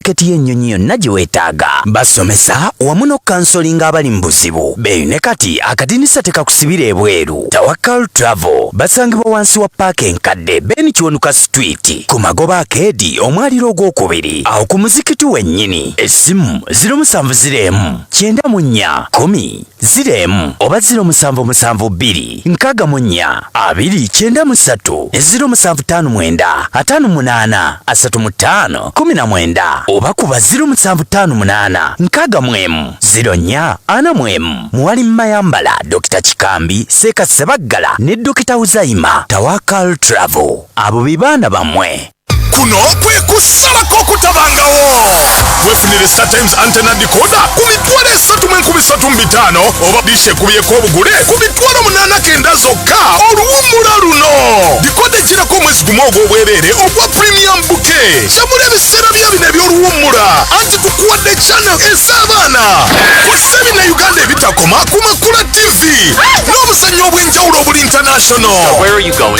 satifikeeti y'ennyonyi yonna gye weetaaga. Basomesa wamu n'okansolinga abali mu buzibu. Beeyu ne kati akadinisa tekakusibira ebweru. Tawakkal Travel basangibwa wansi wa paaka enkadde Ben Kiwanuka Street ku Magoba Arcade omwaliro ogwokubiri awo ku muzikiti wennyini. Essimu 0701 94 10 0 oba 0772 64 293 0759 58 35 19 oba kuba 0758 64 04 44. Muwali Mayambala, Dr. Chikambi, Seka Sebaggala ne Dr. Uzaima. Tawakkal Travel abo bibanda bamwe. Kuno kwe kusalako okutabangawo. Wefunire StarTimes antenna decoder ku mitwalo 3,35 oba dishe kubiyeko obugule ku mitwalo 89 zokka oluwummula luno. Decoder girako omwezi gumu ogw'obwereere ogwa premium bouquet. Samula ebiseera bino eby'oluwummula anti tukuwadde channel ez'abaana. Kusse bina Uganda ebitakoma ku Makula TV n'obuzannyo obw'enjawulo obuli international.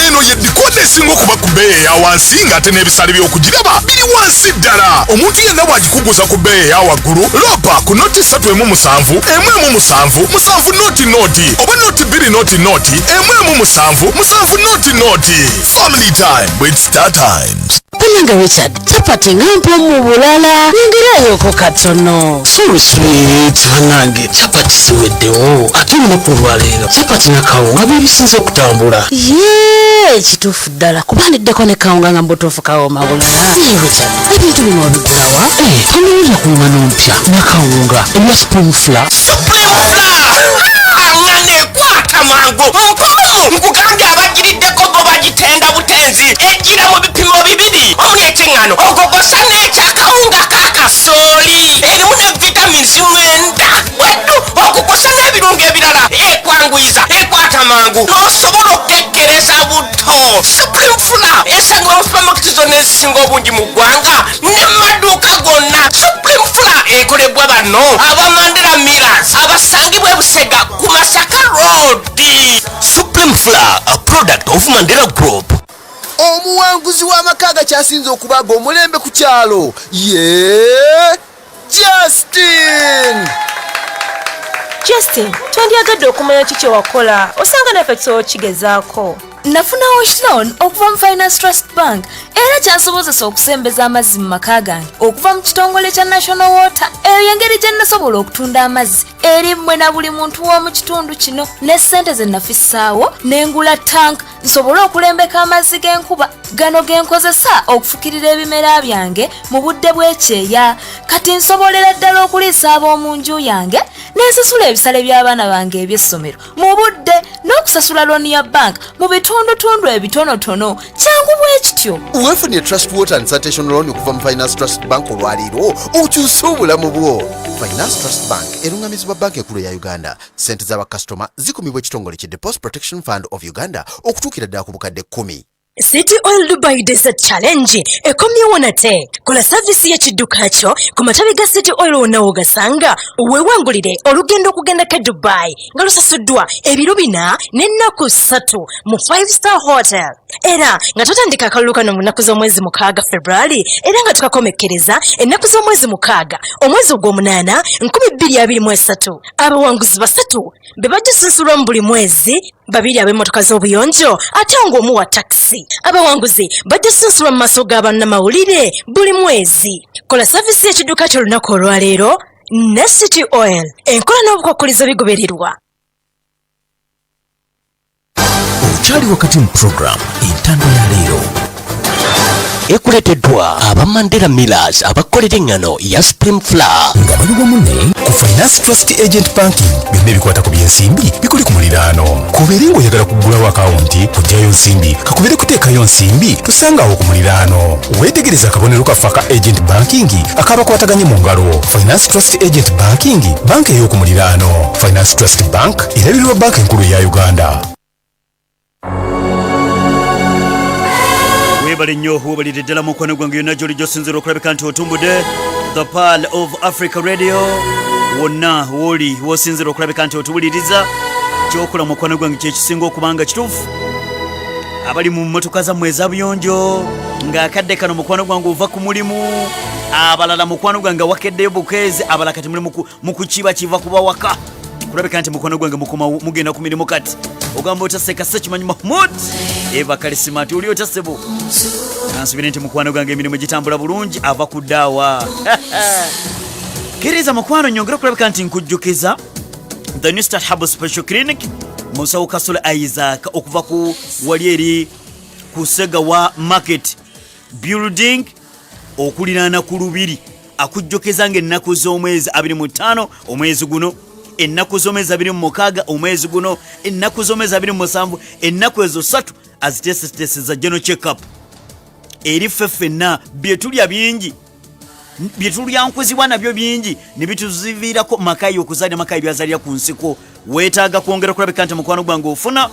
Eno ye decoder esinga okuba ku bbeeyi eya wansi ng'ate n'ebisale by'okugiraba biri wansi ddala. Omuntu yenna bw'agikuguza ku bbeeyi eya waggulu lopa ku noti 3.7 7 noti oba noti 2 noti 7 noti. Family time with StarTimes. Peninga Richard, chapati ngampo mu bulala. Ngirayo ko katono. Seriously, tanange chapati siweddewo. Ate lunaku lwaleero chapati na kawunga bibisinze okutambula. Yee, kituufu ddala. Kubandiddeko ne kawunga nga mbutuufu kawoma bulala. Richard, ebintu bino wabigulawa? Tunuulira ku ngano mpya na kawunga ebya spring flour. Ngane kwata mangu nkomo nkugambye abagiriddeko bo bagitenda butenzi ejjira mu bipimo bibiri omulete ngano ogogosa n'ekyakawunga kakasooli erimu ne vitamins 9 weddu okukosa n'ebirungo ebirala ekwanguyiza ekwata mangu n'osobola okukekkereza buto. Supreme Flour esangibwa mu supermarket zonna ezisinga obungi mu ggwanga ne mu maduuka gonna. Supreme Flour ekolebwa bano abamandera Millers abasangibwa Busega ku Masaka Road. Supreme Flour, a product of Mandela Group. Omuwanguzi w'amakaga kyasinze okubaga omulembe ku kyalo Justin, twandyagadde okumanya kiki wakola osanga naffe tusobokigezaako. Nafunawo loan okuva mu Finance Trust Bank era kyansobozesa okusembeza amazzi mu maka gange okuva mu kitongole kya National Water. Eyo y'engeri gye nasobola okutunda amazzi eri mmwe na buli muntu w'omu kitundu kino ne ssente ze nafissaawo n'engula tank nsobole okulembeka amazzi g'enkuba gano genkozesa okufukirira ebimera byange mu budde bw'ekyeya. Kati nsobolera ddala okuliisa ab'omu nju yange n'ensasula ebisale by'abaana bange eby'essomero mu budde n'okusasula looni ya bank mu bitundutundu ebitonotono kyangu bwe kityo. Weefunye Trust Water and Sanitation Loan okuva mu Finance Trust Bank olwaleero okyuse obulamu bwo. Finance Trust Bank erungamizibwa banka enkulu ya Uganda. Ssente z'abakasitoma zikumibwa ekitongole ki Deposit Protection Fund of Uganda okutuukira ddala ku bukadde 10. City Oil Dubai Desert Challenge ekomyewo nate. Kola savisi y'ekidduka kyo ku matabi ga City Oil wonna wogasanga weewangulire olugendo okugenda ka Dubai nga lusasuddwa ebiro 4 n'ennaku 3 mu 5-star hotel. Era nga tutandika akalulu kano mu nnaku z'omwezi 6 February era nga tukakomekkereza ennaku z'omwezi 6 omwezi ogw'omunaana 2023. Abawanguzi 3 be bagisunsulwa mu buli mwezi, 2 ab'emmotoka z'obuyonjo ate ng'omu wa taxi. Abawanguzi bagisunsulwa mu maaso g'abannamawulire buli mwezi. Kola savisi y'ekidduka kyo olunaku olwaleero ne City Oil. Enkola n'obukwakkulizo bigobererwa. Okyali wakati mu program entando ya leero ekuleteddwa aba Mandela Millers abakolera engano ya Supreme Flour nga bali wamu ne ku Finance Trust Agent Banking. Byonna ebikwata ku by'ensimbi bikuli ku muliraano. Kubeere ng'oyagala kuggulawo akawunti kuggyayo nsimbi kakubere kuteekayo nsimbi tusangawo ku muliraano. Weetegereza akabonero kaffe aka Agent Banking akabakwataganye mu ngalo. Finance Trust Agent Banking banka ey'oku muliraano. Finance Trust Bank erabirirwa banka enkulu eya Uganda. Webale nnyo webalire ddala mu mukwano gwange yonna gy'oli gy'osinzira okulabika nti otumbudde The Pearl of Africa Radio. Wonna woli w'osinzira okulabika nti otuwuliriza kyokola mu mukwano gwange kye kisinga okubanga kituufu abali mu mmotoka zammwe ezabuyonjo ng'akadde kano mukwano gwange ova ku mulimu, abalala mukwano gwange wakeddeyo bukeezi, abalala kati muli mu kukiba kiva kuba waka. Kulabika nti mukwano gwange mugenda ku mirimu kati. Ogamba otaseka Ssekimanyi Mahmud eva kalisimati oli otasebo. Nansubire nti mukwano gwange emirimu gitambula bulungi ava ku ddaawa. Kiriza mukwano nyongera kulabika nti nkujjukiza The New Start Herbal Special Clinic Musawo Kasula Isaac okuva ku wali eri ku Segawa Market Building okuliraana ku Lubiri, akujjokeza ng'ennaku z'omwezi 25 omwezi guno, ennaku z'omwezi 26 omwezi guno, ennaku z'omwezi 27, ennaku ezo 3 aziteeseza general check-up eri ffenna byetulya bingi, byetulyankuzibwa nabyo bingi ne bituziviirako makayi okuzaalira makayi byazaalira ku nsiko. Weetaaga kwongera kulabika nti mukwano gwange ofuna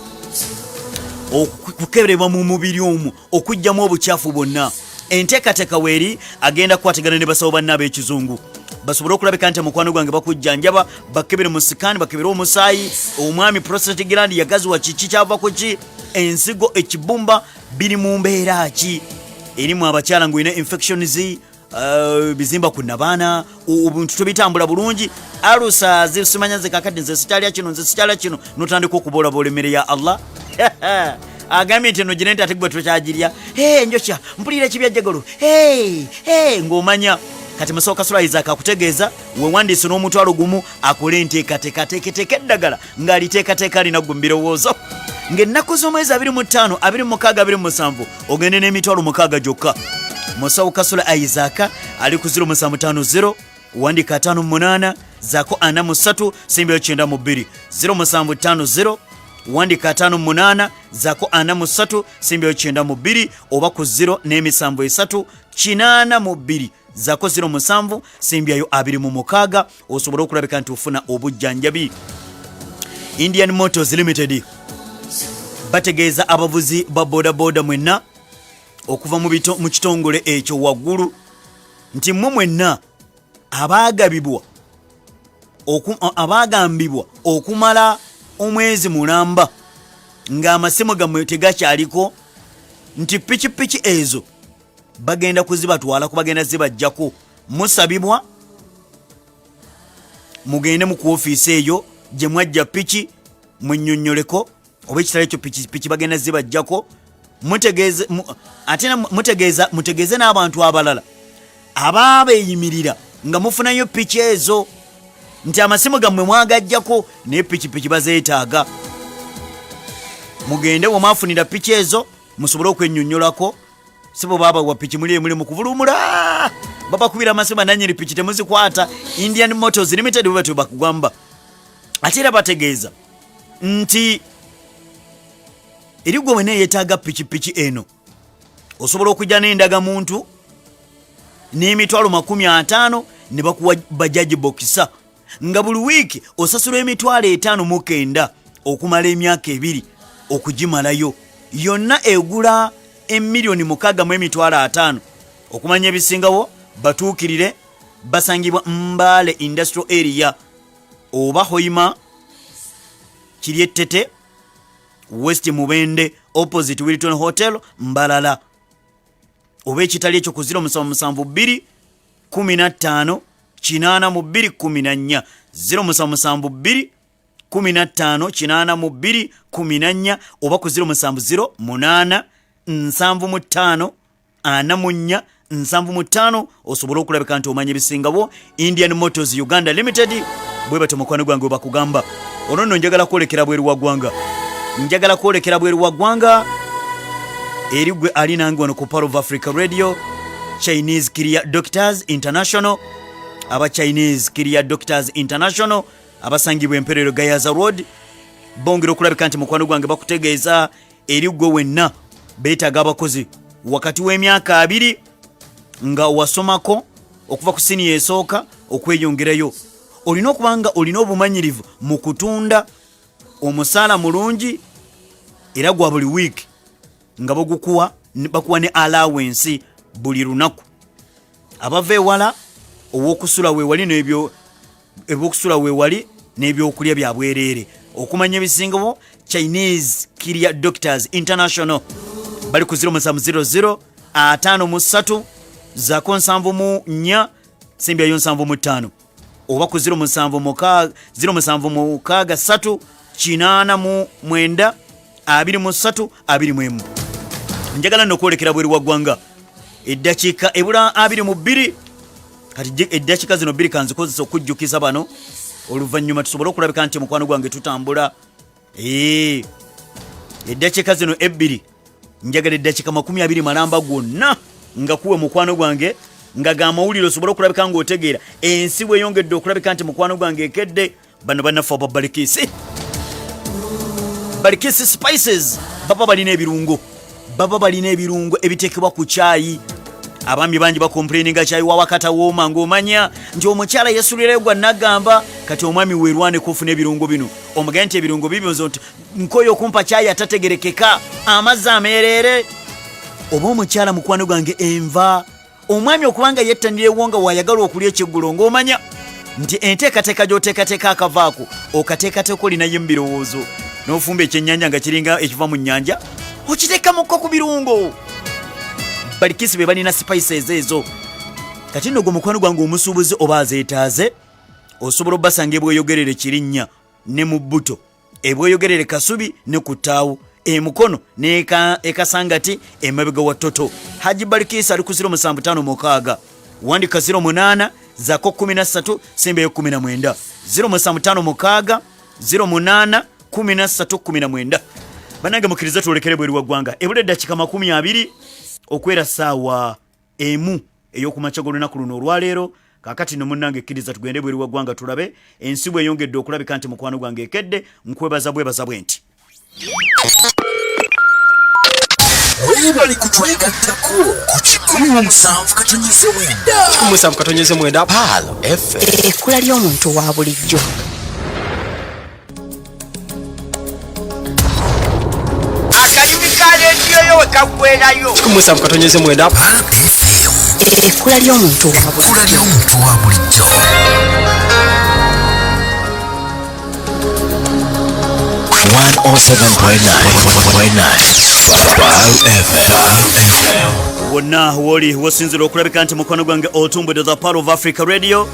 okukeberebwa mu mubiri omwo okugyamu obukyafu bwonna. Enteekateeka weeri agenda kukwatagana ne basawo banne ab'ekizungu basobole okulabika nti mukwano gwange bakujjanjaba, bakebere mu sikaani, bakebere omusaayi, omwami prostate gland yagaziwa kiki kyava ku ki, ensigo, ekibumba biri mu mbeera ki, erimu abakyala ng'olina infections, bizimba ku nabaana, obuntu tebitambula bulungi, alusa zisimanya nze kakadde nze sikyalya kino nze sikyalya kino, notandika okuboolaboola emmere ya Allah. Agambye nti eno ginenti ate gwe tokyagirya, njokya mpulira ekibyajjagalo, ng'omanya kati Musawo Kasula Isaac akutegeeza wewandiise n'omutwalo gumu akole enteekateeka teeketeeka eddagala ng'aliteekateeka alina ggwe mu birowoozo, ng'ennaku z'omwezi 25, 26, 27 ogende n'emitwalo 6 gyokka. Musawo Kasula Isaac ali ku 0750 wandika 58 zaako 43 simbayo 92, 0750 wandika 58 zaako 43 simbayo 92, oba ku 0 n'emisanvu 3 82 zaako 07 simbyayo 26 osobola okulabika nti ofuna obujjanjabi. Indian Motors Limited bategeeza abavuzi ba bodaboda mwenna okuva mu kitongole ekyo waggulu nti mmwe mwenna abaagambibwa okumala omwezi mulamba ng'amasimu gammwe tegakyaliko, nti pikipiki ezo bagenda kuzibatwala kubagenda zibajjako, musabibwa mugende mu kuofiisi eyo gye mwajja piki mwennyonnyoleko oba ekitala ekyo piki bagenda zibajjako. Mutegeeze n'abantu abalala abaabeeyimirira nga mufunayo piki ezo nti amasimu gammwe mwagajjako naye pikipiki bazeetaaga. Mugende wamaafunira piki ezo musobole okwennyonnyolako, sibo baba wa piki muli mu kuvulumula babakubira amasimu nanyiri piki temuzikwata. Indian Motors Limited bwe bakugamba ate era bategeeza nti eri gwe wena yeetaaga pikipiki eno osobola okujja n'endaga muntu n'emitwalo 50 ne bakuwa bajaji bokisa nga buli wiiki osasula emitwalo 59 okumala emyaka 2 okugimalayo, yonna egula $6,500,000. Okumanya ebisingawo batuukirire basangibwa Mbale Industrial Area oba Hoima Kiryetete West Mubende opposite Wilton Hotel Mbalala, oba ekitali ekyo ku 0772 15 82 14, 0772 15 82 14, oba ku 0708 75 44 75 osobola okulabika nti omanya ebisingabo. Indian Motors Uganda Limited bwe bato mukwano gwange bakugamba ono nno njagala kwolekera bweru wa ggwanga eri gwe ali nange wano ku Power of Africa Radio. Chinese Career Doctors International, aba Chinese Career Doctors International abasangibwa Emperor Gayaza Road bongera okulabika nti mukwano gwange bakutegeeza eri gwe wenna beetaaga abakozi wakati w'emyaka 2 nga wasomako okuva ku senior esooka okweyongerayo. Olina okubanga olina obumanyirivu mu kutunda omusaala mulungi era gwa buli week nga bakuwa ne allowance buli lunaku. Abava ewala ow'okusula weewali n'ebyokulya bya bwereere. Okumanya ebisingabo Chinese Career Doctors International bali ku 0700 53 zaako 74 simbyayo 75 oba ku 07 03 89 23 21. Njagala nokwolekera bweru wa ggwanga eddakiika ebula 22 kati eddakiika zino 2 kanzikozesa okujjukiza bano oluvannyuma tusobole okulabika nti mukwano gwange tutambula. Eddakiika zino 2 njagala eddakiika 20 malamba gwonna nga kuwe mukwano gwange nga ga mawulire osobole okulabika ng'otegeera ensi bweyongedde okulabika nti mukwano gwange ekedde. Bano bannaffe aba Balikisi spices baba balina ebirungo ebiteekebwa ku caayi. Abaami bangi bakomplaininga caayi wawakata wooma ng'omanya nti omukyala yesulirayo gwa nagamba kati omwami weerwaneko ofuna ebirungo bino omugane nti ebirungo bibyozo nti nkoyo okumpa caayi atategerekeka amazzi ameereere. Oba omukyala mukwano gwange enva omwami okubanga yettanirewo nga wayagala okulya ekyeggulo ng'omanya nti enteekateeka gy'oteekateeka akavaako okateekateeka olinayo mu birowoozo n'ofumba ekyennyanja nga kiringa ekiva mu nnyanja okiteekamukko ku birungo. Balikisi be balina spices ezo. Kati nno gwe mukwano gwange omusuubuzi oba azeetaaze osobola obbasanga ebweyogerere kirinnya ne mu bbuto, ebweyogerere kasubi ne ku ttaawo, emukono ekasangati emabega wa ttoto. Haji Balikisi ali ku 075 wandika 08 zaako 13 sembeyo 19 075 08 13 banange mukkiriza twolekere bweru wa ggwanga ebula eddakiika 20 okwera ssaawa emu ey'okumakya g'olunaku luno olwaleero. Kaakati no munnange kkiriza tugende bweru wa ggwanga tulabe ensi bweyongedde okulabika nti mukwano gwange ekedde. Nkwebaza bwebaza bwe nti Webali kutwegattako ku 17/9 Palo FM ekkula ly'omuntu wa bulijjo. akalimu ka leediyo yo wekaggwerayo 17/9 Palo FM ekkula ly'omuntu wa bulijjo. 107.9 Palo FM. wonna woli wasinzira okulabika nti mukwano gwange otumbudde the Pearl of Africa Radio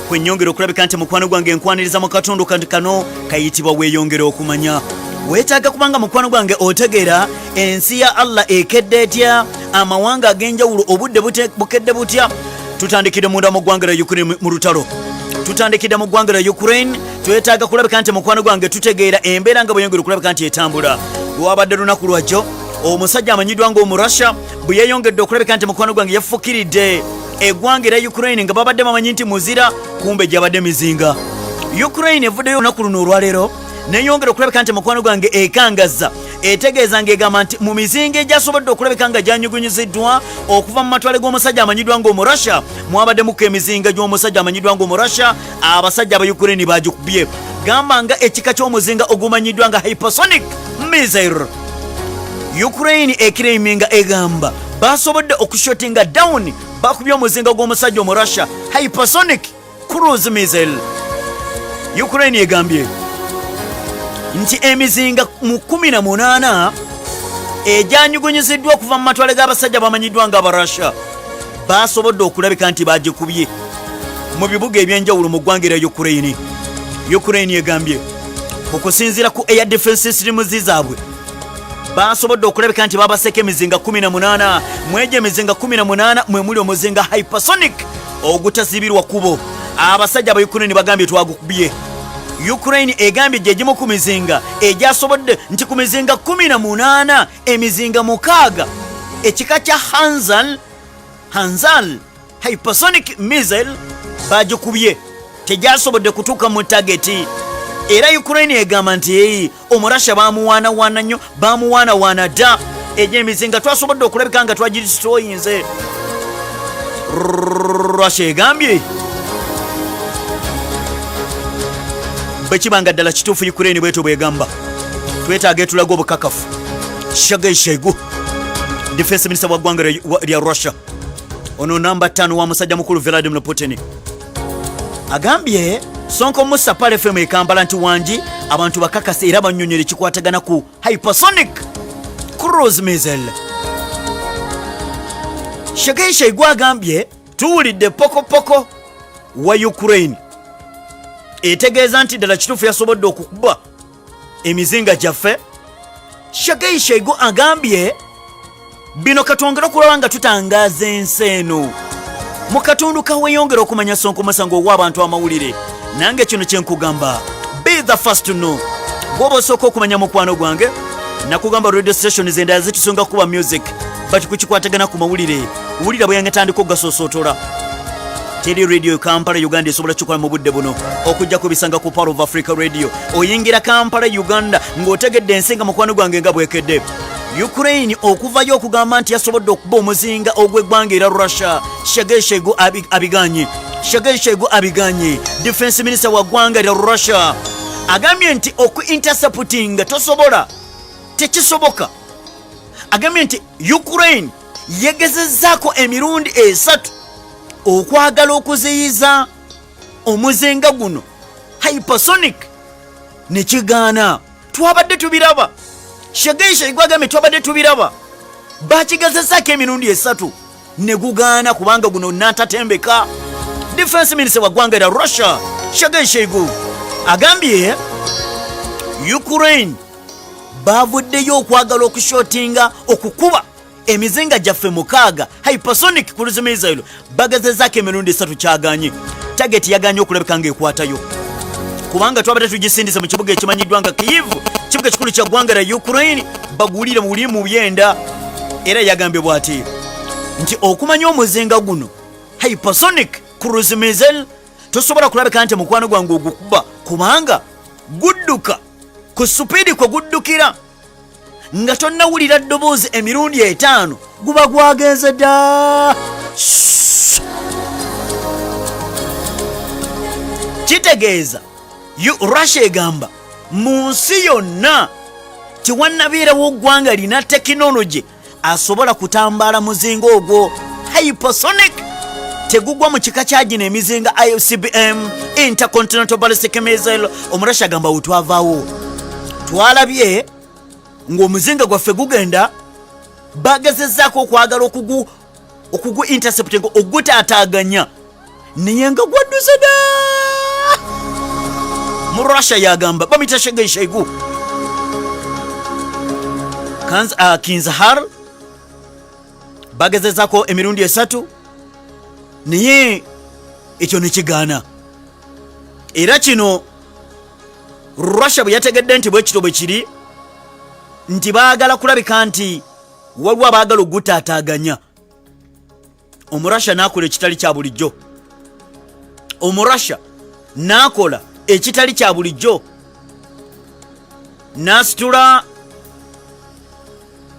kwenyongera okulabika nti mukwano gwange nkwaniriza mu katundu kano kayitibwa weeyongera okumanya. Weetaaga kubanga mukwano gwange otegeera ensi ya Allah ekedde etya, amawanga ag'enjawulo obudde bukedde butya. Tutandikidde munda mu ggwanga lya Ukraine mu lutalo, tutandikidde mu ggwanga lya Ukraine. Twetaaga kulabika nti mukwano gwange tutegeera embeera nga bweyongera okulabika nti etambula. Lwabadde lunaku lwajjo omusajja amanyiddwa ng'omurasha bwe yeeyongedde okulabika nti mukwano gwange yafukiridde eggwanga erya Ukraine nga babadde bamanyi nti muzira kumbe gyabadde mizinga. Ukraine evuddeyo olunaku luno olwaleero neyongera okulabika nti mukwano gwange ekangaza etegeeza ng'egamba nti mu mizinga egyasobodde okulabika nga gyanyugunyiziddwa okuva mu matwale g'omusajja amanyiddwa ng'omurasha mwabaddemukko emizinga gy'omusajja amanyiddwa ng'omurasha abasajja aba Ukraine bagikubye. Gamba nga ekika ky'omuzinga ogumanyiddwa nga hypersonic missile. Ukraine ekiraiminga egamba basobodde okushotinga down bakubye omuzinga gw'omusajja omurasha hypersonic cruise missile. Ukraine egambye nti emizinga mu 18 egyanyugunyiziddwa okuva mu matwale g'abasajja bamanyiddwa nga abarasha basobodde okulabika nti bagikubye mu bibuga ebyenjawulo mu ggwanga lya Ukraine. Ukraine egambye okusinziira ku air defense systems zaabwe basobodde okulabika nti babaseka emizinga 18 mwegyo emizinga 18 mwe muli omuzinga hypersonic ogutazibirwa kubo. Abasajja aba Ukraine bagambye twagukubye. Ukraine egambye gyegimu ku mizinga egyasobodde nti ku mizinga 18 emizinga 6 ekika kya Hanzal hypersonic missile bagikubye tegyasobodde kutuuka mu tageti. Era Ukraine egamba nti omurasha bamuwaanawaana nnyo, bamuwaanawaana dda. Egyo emizinga twasobodde okulabika nga twagirisitoyinze. Russia egambye bwe kibanga ddala kituufu Ukraine bweto bwegamba twetaaga etulaga obukakafu. Shoigu defense minister wa ggwanga lya Russia ono namba 5 wa musajja mukulu Vladimir Putin agambye Sonko Musa Pale FM e Kampala nti wangi abantu bakakase era bannyonnyera ekikwatagana ku hypersonic cruise missile. Shageisha igwagambye tuwulidde pokopoko wa Ukraine etegeeza nti ddala kituufu yasobodde okukuba emizinga gyaffe. Shageisha igo agambye bino katwongera okulaba nga tutangaaza ensi eno mu katundu kaweyongera okumanya sonkomasango ow'abantu amawulire. Nange kino kyenkugamba, be the first to know. Bw'oba osooka okumanya mukwano gwange, nakugamba radio stations endala zitusunga kuba music, but kukikwatagana ku mawulire wulira bwe yangatandika ogasosootola. Teri radio Kampala Uganda esobola kikola mu budde buno okujja kubisanga ku Power of Africa Radio. Oyingira Kampala Uganda ng'otegedde ensi nga mukwano gwange nga bwekedde. Ukraine okuvayo okugamba nti yasobodde okuba omuzinga ogw'eggwanga era Russia. Shageisha abiganye. Shageisha abiganye. Defense Minister wa ggwanga era Russia agambye nti oku-intercepting tosobola, tekisoboka. Agambye nti Ukraine yegezezzaako emirundi 3 okwagala okuziyiza omuzinga guno hypersonic ne kigaana. Twabadde tubiraba. Shageisha igwagambye twabadde tubiraba. Bakigezezzaako emirundi 3 ne gugaana kubanga guno natatembeka. Defense Minister wa ggwanga era Russia Shageisha agambye Ukraine bavuddeyo okwagala okushotinga okukuba emizinga gyaffe 6 hypersonic cruise missile. Bagezezzaako emirundi 3 kyaganye. Target yaganye okulabika nga ekwatayo kubanga twabadde tugisindise mu kibuga ekimanyiddwa nga Kyiv, kibuga kikulu kya ggwanga lya Ukraine. Bagulira muli mu byenda era yagambye bw'ati nti okumanya omuzinga guno hypersonic cruise missile tosobola kulabika nti mukwano gwange ogukuba kubanga gudduka ku supidi kwe guddukira nga tonnawulira ddoboozi emirundi 5 guba gwagenze dda. Kitegeeza Russia egamba mu nsi yonna tiwannabeerawo ggwanga lina tekinologi asobola kutambaala muzinga ogwo hypersonic. Tegugwa mu kika kya gino emizinga ICBM intercontinental ballistic missile. Omurasha agamba wetwavaawo twalabye ng'omuzinga gwaffe gugenda, bagezezzaako okwagala okugu intercepting ogutaataaganya naye nga gwadduze dda. Mu Russia yagamba bamuyita Shageisha Kinzahar bagezezzaako emirundi 3 naye ekyo ne kigaana. Era kino Russia bwe yategedde nti bwe kito bwe kiri nti baagala kulabika nti waliwo abaagala ogutaataaganya. Omurasha n'akola ekitali kya bulijjo. Omurasha n'akola ekitali kya bulijjo. N'asitula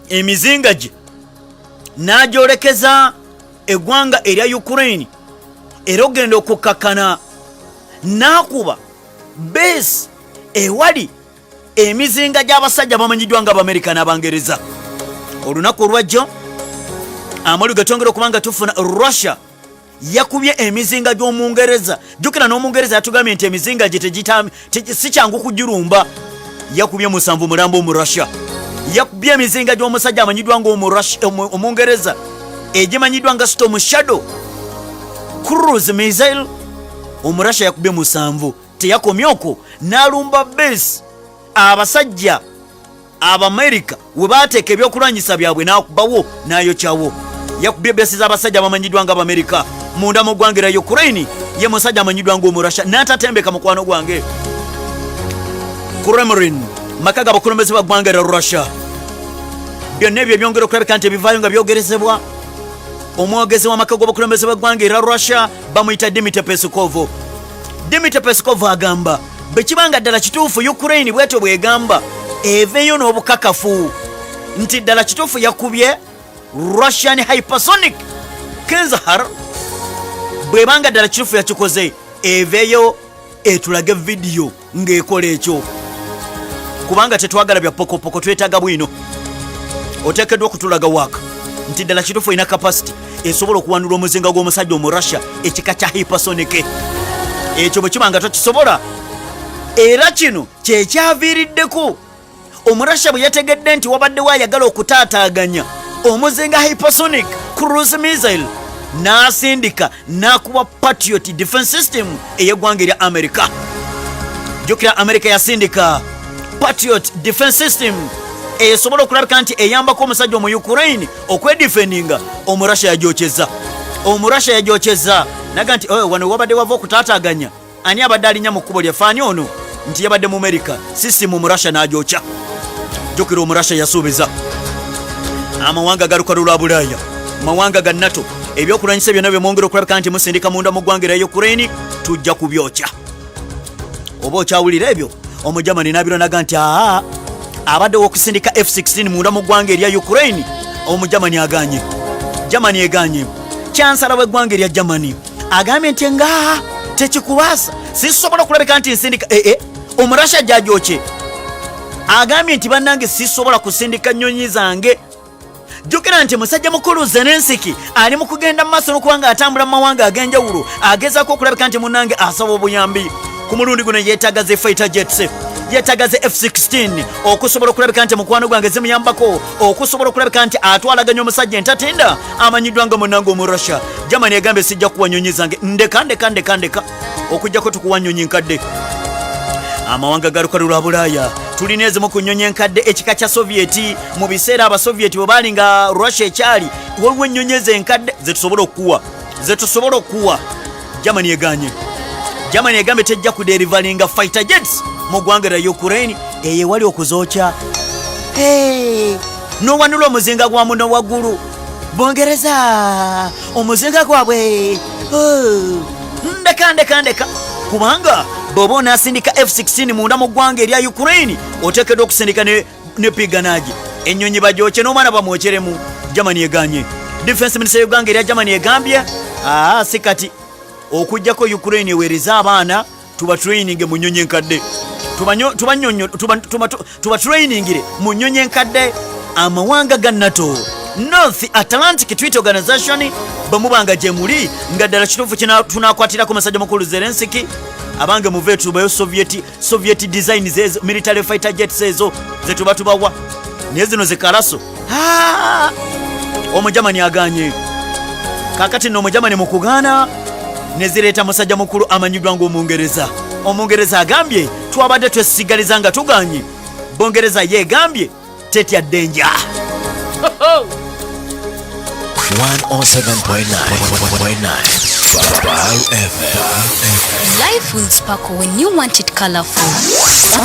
emizinga gye n'agyolekeza eggwanga erya Ukraine era ogenda okukakkana n'akuba base ewali emizinga gy'abasajja bamanyiddwa nga Abamerika n'Abangereza. Olunaku olwajjo amali gatongera okubanga tufuna Russia yakubye emizinga gy'Omungereza. Jjukira n'Omungereza yatugambye nti emizinga gye si kyangu kugirumba. Yakubye 7 mulambo mu Russia. Yakubye emizinga gy'omusajja amanyiddwa ng'Omungereza egimanyiddwa nga Storm Shadow cruise missile. Omurasha yakubye 7. Teyakomyoko n'alumba base abasajja Abamerika we baateeka ebyokulwanyisa byabwe n'akubawo n'ayokyawo. Yakubye base z'abasajja bamanyiddwa nga Abamerika munda mu ggwanga lya Ukraine. Ye musajja amanyiddwa ng'Omurasha n'atatembeka mukwano gwange. Kremlin makaga abakulembeze ba ggwanga lya Russia byonna ebyo byongera okulabika nti ebivaayo nga byogerezebwa. Omwogezi w'amaka g'abakulembeze ba ggwanga lya Russia bamuyita Dmitry Peskov. Dmitry Peskov agamba bwe kibanga ddala kituufu Ukraine bwetyo bwegamba eveeyo n'obukakafu nti ddala kituufu yakubye Russian hypersonic Kinzahar. Bwebanga ddala kituufu yakikoze eveeyo etulage vidiyo ng'ekola ekyo kubanga tetwagala bya pokopoko, twetaaga bwino. Oteekeddwa okutulaga waaka nti ddala kituufu ina capacity esobola okuwandula omuzinga gw'omusajja omu Russia ekika kya hypersonic. Ekyo bwe kibanga tokisobola. Era kino kyekyaviiriddeko Omurasha bwe yategedde nti wabaddewo ayagala okutaataaganya omuzinga hypersonic cruise missile n'asindika n'akuba Patriot defense system ey'eggwanga erya America. Jukira America yasindika Patriot defense system esobola okulabika nti eyambako omusajja mu Ukraine okwedefendinga. Omurasha yajocheza naga nti wano wabadde wava okutaataganya ani abadde alinya mu kkubo lyafaani ono nti yabadde mu America system omurasha n'ajocha. Jukira omurasha yasuubiza amawanga galukalu lwa Bulaaya, mawanga ga NATO, ebyokulwanyisa byonna bye mwongera okulabika nti musindika munda mu ggwanga erya Ukraine tujja kubyokya. Oba okyawulira ebyo omujamani n'abiro naga nti abadde w'okusindika F-16 munda mu ggwanga erya Ukraine. Omujamani aganye, Germany eganye. Chancellor w'eggwanga erya Germany agambye nti nga tekikubaasa sisobola okulabika nti nsindika omurasha jajooche. Agambye nti bannange sisobola kusindika nnyonyi zange. Jukira nti musajja mukulu Zelensky ali mu kugenda mu maaso n'okubanga atambula mu mawanga ag'enjawulo agezaako okulabika nti munnange asaba obuyambi. Ku mulundi guno yeetaaga ze fighter jets, yeetaaga ze F-16 okusobola okulabika nti mukwano gwange zimuyambako, okusobola okulabika nti atwalaganya omusajja entatinda amanyiddwa nga munnange omu Russia. Germany egambye sijja kuwa nnyonyi zange ndeka okujjako tukuwa nnyonyi nkadde. Amawanga galukalu lwa Bulaaya tulina ezimu ku nnyonyi enkadde ekika kya Sovieti mu biseera abasovieti bwe baali nga Russia ekyali. Waliwo ennyonyi ezenkadde zetusobola okuwa. Germany eganye. Germany egambye tejja kuderivalinga fighter jets mu ggwanga lya Ukraine eyewali okuzookya. N'owanula omuzinga gwa muno waggulu. Bungereza omuzinga gwabwe ndeka kubanga bw'oba onaasindika F-16 munda mu ggwanga erya Ukraine oteekeddwa okusindika ne piganagi ennyonyi bagyokye n'omwana bamwokyeremu. Germany eganye. Defense Minister y'eggwanga erya Germany egambye si kati okujjako Ukraine eweereza abaana tuba training mu nnyonyi enkadde, tuba trainingire mu nnyonyi enkadde. Amawanga ga NATO North Atlantic Treaty Organization bamubanga gye muli nga ddala kituufu tunakwatirako musajja mukulu Zelensky abange muve tubayo Soviet design zezo military fighter jets ezo zetubawa naye zino zikalaso. Omujamani aganye kakati n'omujamani mu kugaana ne zireeta musajja mukulu amanyiddwa ng'Omungereza. Omungereza agambye twabadde twesigaliza nga tuganye. Bongereza yeegambye tetya ddenja. 107.9 Life will sparkle when you want it colorful.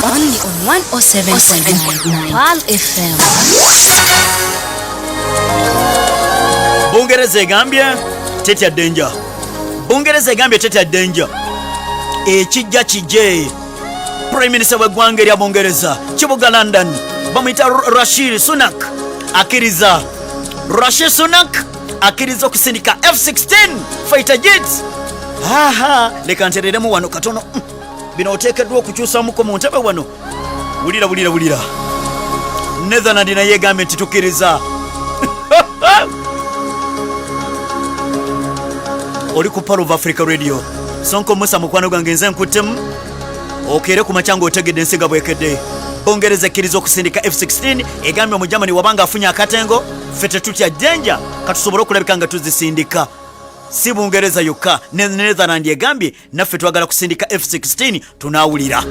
Only on 107.9 Pearl FM. Bongereza egambye tetya ddenja. Bongereza egambye tetya ddenja. Ekijja kijje. Prime Minister w'eggwanga erya Bongereza kibuga London bamuyita Rishi Sunak akkiriza. Rishi Sunak akkiriza okusindika F-16 fighter jets. Leka ntereremu wano katono. Bino oteekeddwa okukyusamuko mu ntebe wano. Wulira. Netherland naye egambye nti tukkiriza. Oli ku Pearl of Africa Radio. Sonko Musa mukwano gwange nze nkuttemu okeere ku macyango otegedde ensiga bwekedde. Bongereza ekkiriza okusindika F-16 egambye omujamani wabanga afunye akatengo ffe tetutya ddenja katusobole okulabika nga tuzisindika. Si Bungereza yokka ne Netherland egambye naffe twagala kusindika F-16 tunaawulira.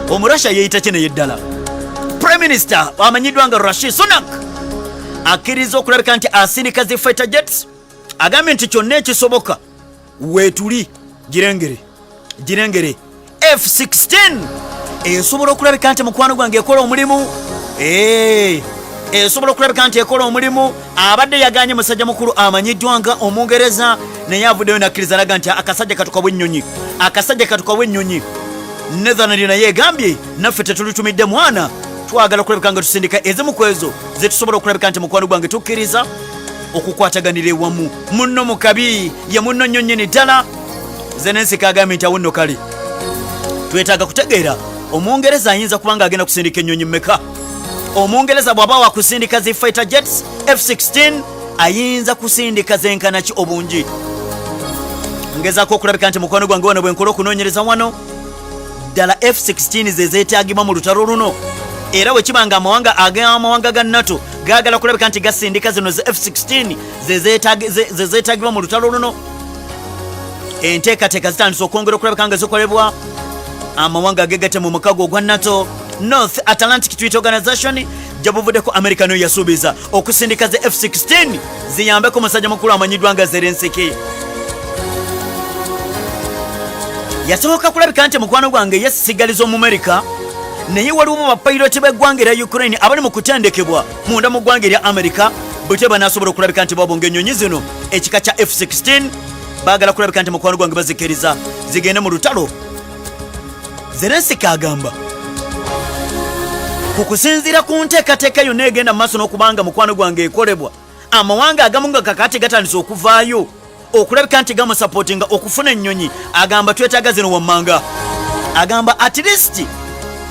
Omurasha yeeyita kye naye ddala. Prime Minister amanyiddwa nga Rishi Sunak akkiriza okulabika nti asindika zi fighter jets. Agambye nti kyonna ekisoboka weetuli girengere F-16 esobola okulabika nti mukwano gwange ekola omulimu. Esobola okulabika nti ekola omulimu. Abadde yaganye musajja mukulu amanyiddwa nga Omungereza naye avuddeyo nakkiriza alaga nti akasajja katukawe ennyonyi. Netherland naye egambye naffe tetulitumidde mwana twagala okulabika nga tusindika ezimu ku ezo zetusobola okulabika nti mukwano gwange tukkiriza okukwataganira ewamu. Munno mukabi ye munno nnyonnyini ddala. Zelensky agambye nti awunno kale twetaaga kutegeera Omungereza ayinza kubanga agenda kusindika ennyonyi mmeka. Omungereza bw'aba wakusindika zi fighter jets F-16 ayinza kusindika zenkanaki obungi. Ngezaako okulabika nti mukwano gwange wano bwe nkola okunoonyereza wano ddala F-16 ze zeetaagibwa mu lutalo luno era wekibanga amawanga ga NATO gaagala kulabika nti gasindika zino ze F-16 zezeetagibwa mu lutalo luno, enteekateeka zitandise okwongera okulabika nga zikolebwa. Amawanga agegatte mu mukago ogwa NATO, North Atlantic Treaty Organization, jabuvuddeko America nayo yasuubiza okusindika ze F-16 ziyambeko musajja mukulu amanyiddwa nga Zelensky. Yasooka kulabika nti mukwano gwange yesigaliza mu America, naye waliwo bapayiroti b'eggwanga erya Ukraine abali mu kutendekebwa munda mu ggwanga erya America, bute banaasobola okulabika nti babonga ennyonyi zino ekika kya F-16, baagala kulabika nti mukwano gwange bazikiriza zigende mu lutalo. Zelensky agamba kukusinziira ku nteekateeka yonna egenda mu maaso n'okubanga mukwano gwange ekolebwa, amawanga agamu nga kakati gatandise okuvaayo okulabika nti gamusapootinga okufuna ennyonyi. Agamba twetaaga zino wammanga, agamba at least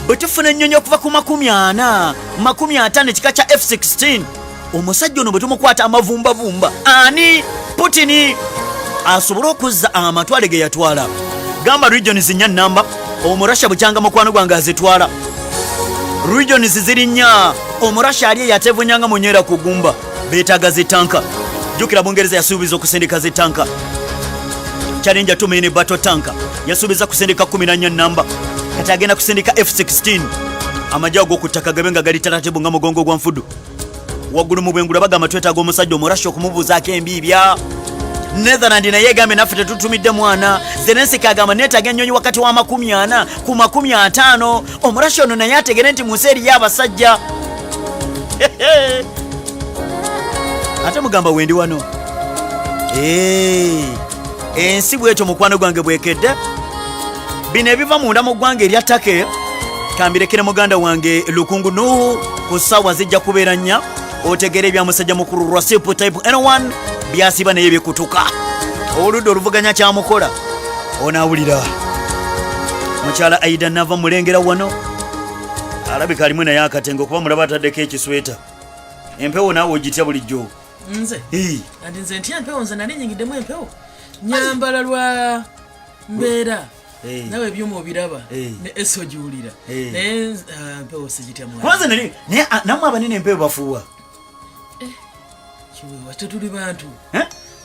bwe tufuna ennyonyi okuva ku 40-50 ekika kya F-16, omusajja ono bwe tumukwata amavumbavumba ani Putin asobole okuzza amatwale ge yatwala. Gamba regions nnya namba, omurasha bukyanga mukwano gwange azitwala. Regions ziri nnya, omurasha ali yatevunyanga munyera kugumba, beetaaga zitanka. Jukira Bungereza yasuubiza okusindika zitanka. Challenger 2 mini battle tanka yasuubiza kusindika 14 namba, kati agenda kusindika F-16. Amajago okutaka gabenga gali taratibu nga mugongo gwa nfudu. Waggulu mu bwengula bagamba twetaaga omusajja omurasha okumubuuzaako embiibya. Netherland naye egambe naffe tetutumidde mwana. Zelensky agamba neetaaga ennyonyi wakati wa 40 ku 50. Omurasha ono naye ategere nti mu nsi eriyo abasajja. Ate mugamba wendi wano. Ensi bwetyo mukwano gwange bwekedde. Bino ebiva munda mu ggwanga erya Take kambirekere muganda wange Lukungu Nuhu ku ssaawa zijja kubeera nnya. Otegere ebya musajja mukulu Rwasipu type N1 byasiba naye bikutuka. Oludde oluvuganya kyamukola onaawulira. Mukyala Aida nava mulengera wano alabika alimu naye akatengo kuba mulaba ataddeko ekisweta. Empewo naawe ogitya bulijjo. Nze andi nze ntya empewo, nze nali nyingiddemu empewo nyambala lwa mbeera nawe ebyuma obiraba ne eso giwulira naye empewo sigitya mwana. Kwanza naye namwe abanene empewo bafuuwa. Kiwewa tetuli bantu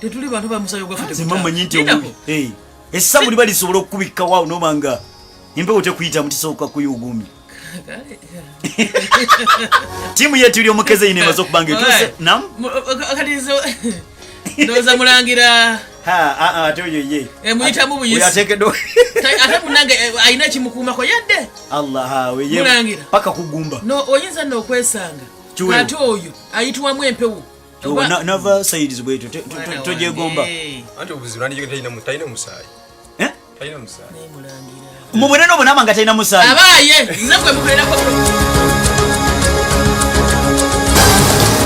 tetuli bantu bamusayo gwaffe temumanyi nti essabu liba lisobola okukubikka waawo nobanga empewo tekuyita mutisooka kuyugumya. Timu yetu iliyo mukeze ine mazo kubange tuse nam katizo ndoza mulangira atoyo ye muyita mu buyisi yatekedo ate munange aina kimukuma ko yadde Allah we ye mulangira paka kugumba no oyinza no kwesanga ate oyo ayitwa mu empewo never sides bwetu toje gomba ante obuzirani je tayina mutayina musayi tayina musayi ne mulangira muboneno bonama nga tayina musayi abaye nakwe mukolera ko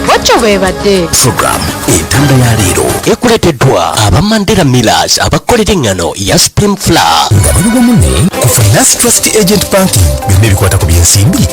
Watcho bwebadde program entanda ya leero ekuleteddwa aba Mandela Millers abakolera engano ya Spring Flour nga bali wamu ne ku Finance Trust Agent Banking byonna ebikwata ku byensimbi